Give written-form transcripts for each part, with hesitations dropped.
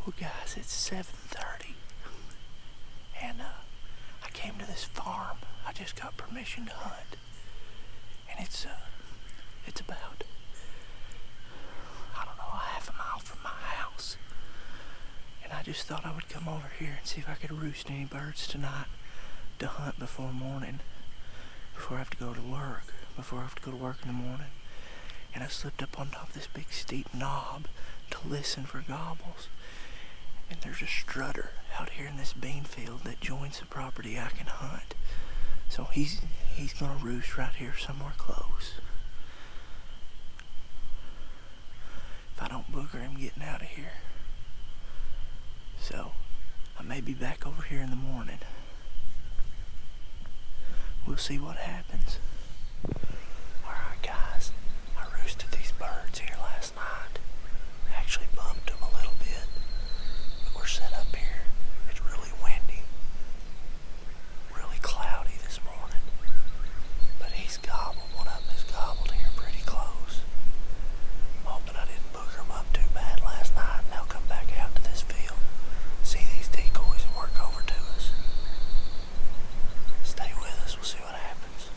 Well, guys, it's 7:30, and I came to this farm. I just got permission to hunt, and it's about, I don't know, a half a mile from my house. And I just thought I would come over here and see if I could roost any birds tonight to hunt before morning, before I have to go to work, in the morning. And I slipped up on top of this big steep knob to listen for gobbles. And there's a strutter out here in this bean field that joins the property I can hunt. So he's gonna roost right here somewhere close. If I don't booger him getting out of here. So I may be back over here in the morning. We'll see what happens. Alright guys, I roosted these birds here last night. I actually bumped them a little bit. But we're set up here. It's really windy. Really cloudy this morning. But he's gobbled. One of them is gobbled here pretty close. I'm hoping I didn't booger them up too bad last night and they'll come back out to this field. See these decoys and work over to us. Stay with us, we'll see what happens.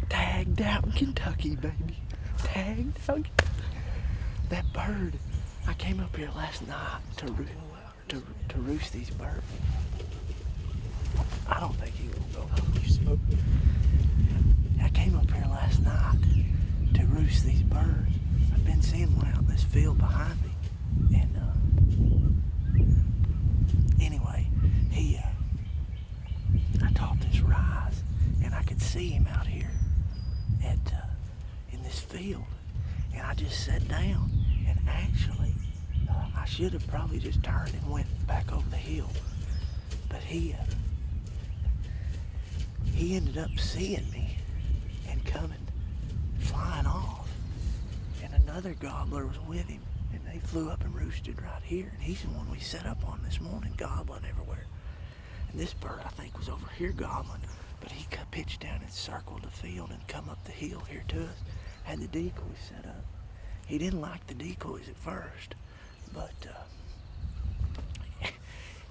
Tagged out in Kentucky, baby. Tagged out. That bird. I came up here last night to roost these birds. I don't think he will go. You smoke it. I came up here last night to roost these birds. I've been seeing one out in this field behind me. And anyway, I taught this rise, and I could see him out here in this field. And I just sat down, and actually, I should have probably just turned and went back over the hill. But he ended up seeing me and coming, flying off. And another gobbler was with him, and they flew up and roosted right here. And he's the one we set up on this morning, gobbling everywhere. And this bird, I think, was over here gobbling, but he pitched down and circled the field and come up the hill here to us. Had the decoys set up. He didn't like the decoys at first, but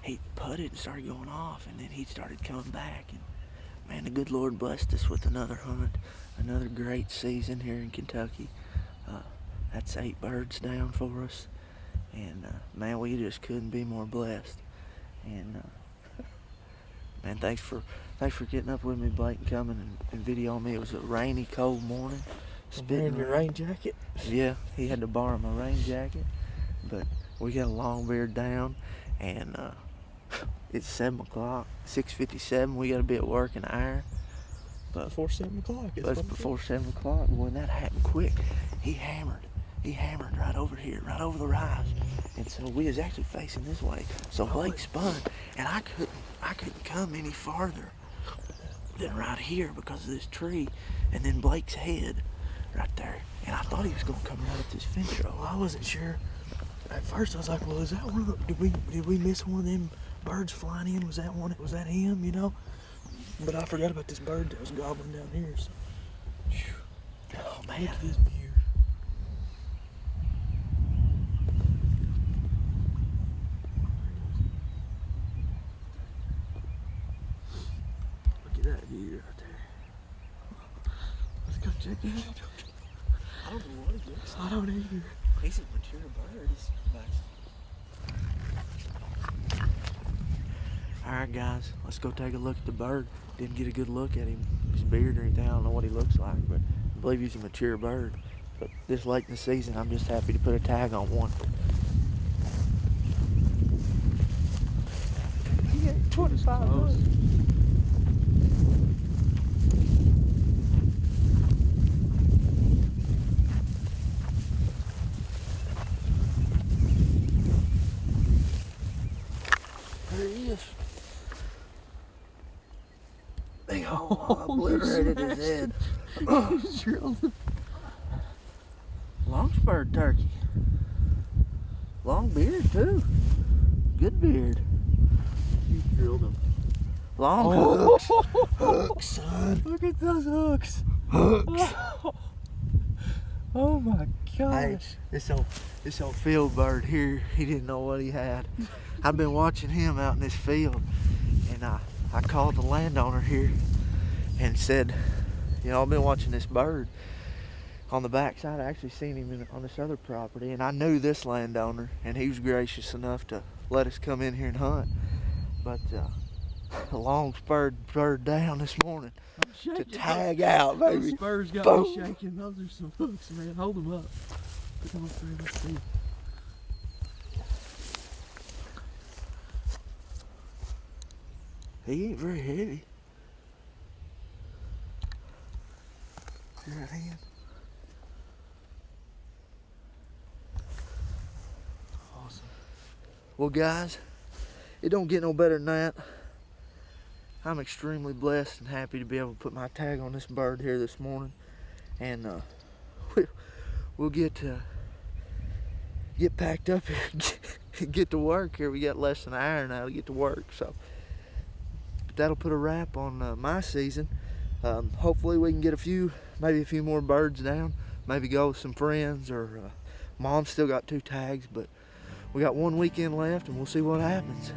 he putted and started going off, and then he started coming back. And man, the good Lord blessed us with another hunt, another great season here in Kentucky. That's 8 birds down for us, and man, we just couldn't be more blessed. And man, thanks for getting up with me, Blake, and coming and videoing me. It was a rainy, cold morning. Wearing your rain jacket? Yeah, he had to borrow my rain jacket, but we got a long beard down, and it's 7 o'clock, 6:57. We got to be at work in an hour. But before 7 o'clock. But before 7 o'clock, when that happened quick, he hammered right over here, right over the rise. And so we was actually facing this way. So Blake spun, and I couldn't come any farther than right here because of this tree. And then Blake's head right there. And I thought he was gonna come right up this fence row. Well, I wasn't sure. At first I was like, well, is that one of the, did we miss one of them birds flying in? Was that him, you know? But I forgot about this bird that was gobbling down here. So. Oh man. Look at this view. Look at that view right there. Let's go check it out. I don't know what he looks like. I don't either. He's a mature bird. He's nice. Alright guys, let's go take a look at the bird. Didn't get a good look at him, his beard or anything. I don't know what he looks like, but I believe he's a mature bird. But this late in the season, I'm just happy to put a tag on one. He got 25 bucks. There he is. Big old obliterated his head. Long spurred turkey. Long beard too. Good beard. You drilled him. Long hooks. Hooks, son. Look at those hooks. Hooks. Oh my gosh. Hey, this old field bird here, he didn't know what he had. I've been watching him out in this field, and I called the landowner here and said, you know, I've been watching this bird on the backside. I actually seen him on this other property, and I knew this landowner, and he was gracious enough to let us come in here and hunt. But a long spurred bird down this morning to tag out, baby. Those spurs got Boom. me shaking. Those are some hooks, man. Hold them up. Put them up there. Let's see. He ain't very heavy. See that hand? Awesome. Well, guys, it don't get no better than that. I'm extremely blessed and happy to be able to put my tag on this bird here this morning, and we'll get packed up here and get to work here. We got less than an hour now to get to work, so that'll put a wrap on my season. Hopefully we can get maybe a few more birds down, maybe go with some friends, or Mom's still got 2 tags, but We got one weekend left and we'll see what happens.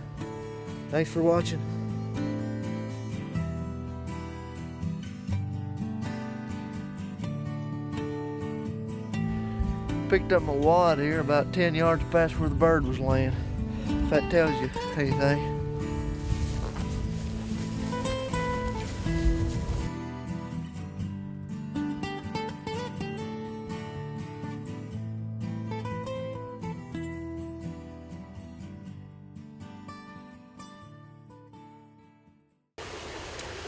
Thanks for watching. Picked up my wad here about 10 yards past where the bird was laying. If that tells you anything.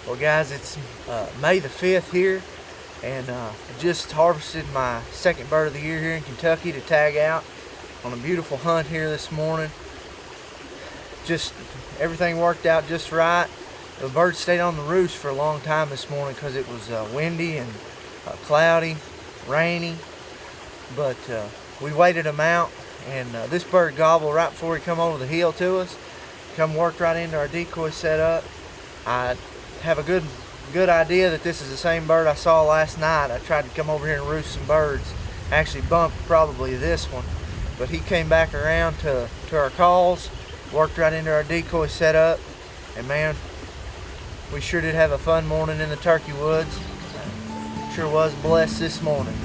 Well guys, it's May the 5th here, and just harvested my second bird of the year here in Kentucky to tag out on a beautiful hunt here this morning. Just everything worked out just right. The bird stayed on the roost for a long time this morning because it was windy and cloudy, rainy, but we waited him out, and this bird gobbled right before he come over the hill to us. Come worked right into our decoy setup. I have a good idea that this is the same bird I saw last night. I tried to come over here and roost some birds. Actually bumped probably this one, but he came back around to our calls, worked right into our decoy setup, and man, we sure did have a fun morning in the turkey woods. Sure was blessed this morning.